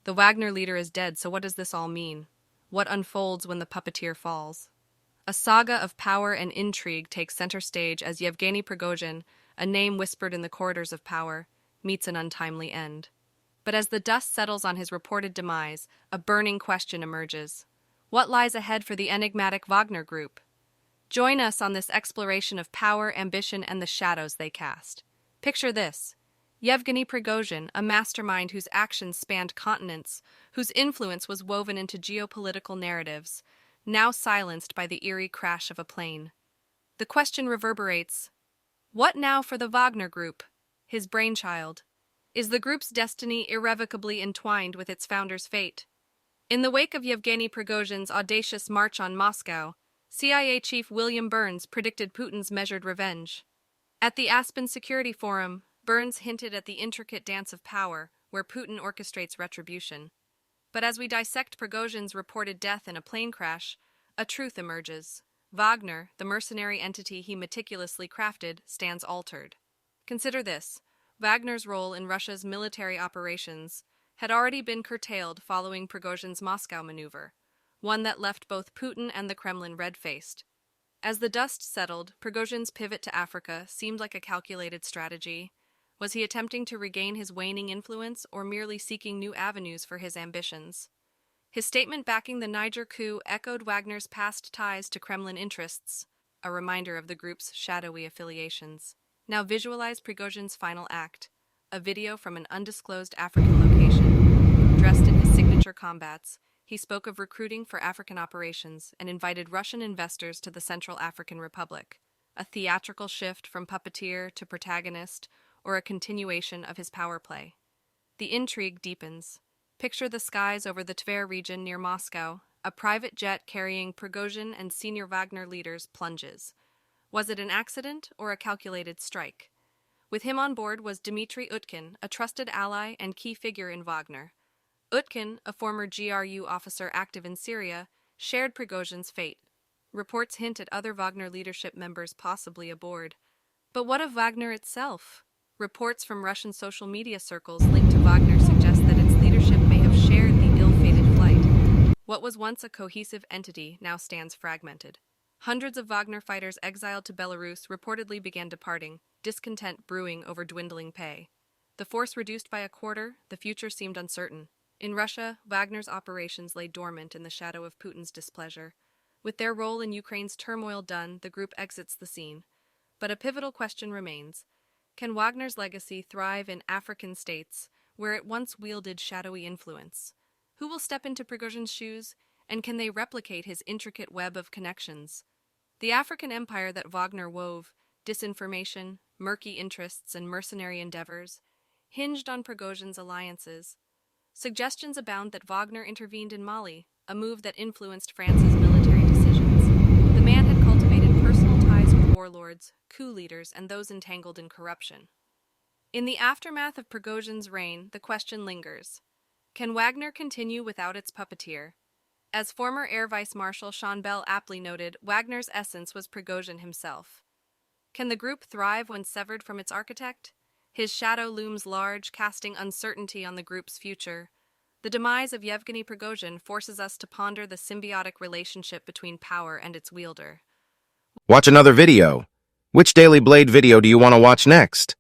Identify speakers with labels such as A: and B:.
A: The Wagner leader is dead, so what does this all mean? What unfolds when the puppeteer falls? A saga of power and intrigue takes center stage as Yevgeny Prigozhin, a name whispered in the corridors of power, meets an untimely end. But as the dust settles on his reported demise, a burning question emerges. What lies ahead for the enigmatic Wagner Group? Join us on this exploration of power, ambition, and the shadows they cast. Picture this. Yevgeny Prigozhin, a mastermind whose actions spanned continents, whose influence was woven into geopolitical narratives, now silenced by the eerie crash of a plane. The question reverberates, what now for the Wagner Group, his brainchild? Is the group's destiny irrevocably entwined with its founder's fate? In the wake of Yevgeny Prigozhin's audacious march on Moscow, CIA Chief William Burns predicted Putin's measured revenge. At the Aspen Security Forum, Burns hinted at the intricate dance of power where Putin orchestrates retribution. But as we dissect Prigozhin's reported death in a plane crash, a truth emerges. Wagner, the mercenary entity he meticulously crafted, stands altered. Consider this. Wagner's role in Russia's military operations had already been curtailed following Prigozhin's Moscow maneuver, one that left both Putin and the Kremlin red-faced. As the dust settled, Prigozhin's pivot to Africa seemed like a calculated strategy. Was he attempting to regain his waning influence or merely seeking new avenues for his ambitions? His statement backing the Niger coup echoed Wagner's past ties to Kremlin interests, a reminder of the group's shadowy affiliations. Now visualize Prigozhin's final act, a video from an undisclosed African location. Dressed in his signature combats, he spoke of recruiting for African operations and invited Russian investors to the Central African Republic, a theatrical shift from puppeteer to protagonist, or a continuation of his power play. The intrigue deepens. Picture the skies over the Tver region near Moscow. A private jet carrying Prigozhin and senior Wagner leaders plunges. Was it an accident or a calculated strike? With him on board was Dmitry Utkin, a trusted ally and key figure in Wagner. Utkin, a former GRU officer active in Syria, shared Prigozhin's fate. Reports hint at other Wagner leadership members possibly aboard. But what of Wagner itself? Reports from Russian social media circles linked to Wagner suggest that its leadership may have shared the ill-fated flight. What was once a cohesive entity now stands fragmented. Hundreds of Wagner fighters exiled to Belarus reportedly began departing, discontent brewing over dwindling pay. The force reduced by a quarter, the future seemed uncertain. In Russia, Wagner's operations lay dormant in the shadow of Putin's displeasure. With their role in Ukraine's turmoil done, the group exits the scene. But a pivotal question remains. Can Wagner's legacy thrive in African states where it once wielded shadowy influence? Who will step into Prigozhin's shoes, and can they replicate his intricate web of connections? The African empire that Wagner wove, disinformation, murky interests, and mercenary endeavors, hinged on Prigozhin's alliances. Suggestions abound that Wagner intervened in Mali, a move that influenced France's military decisions. The man had cultivated personal ties with warlords, coup leaders, and those entangled in corruption. In the aftermath of Prigozhin's reign, the question lingers. Can Wagner continue without its puppeteer? As former Air Vice Marshal Sean Bell aptly noted, Wagner's essence was Prigozhin himself. Can the group thrive when severed from its architect? His shadow looms large, casting uncertainty on the group's future. The demise of Yevgeny Prigozhin forces us to ponder the symbiotic relationship between power and its wielder.
B: Watch another video. Which Daily Blade video do you want to watch next?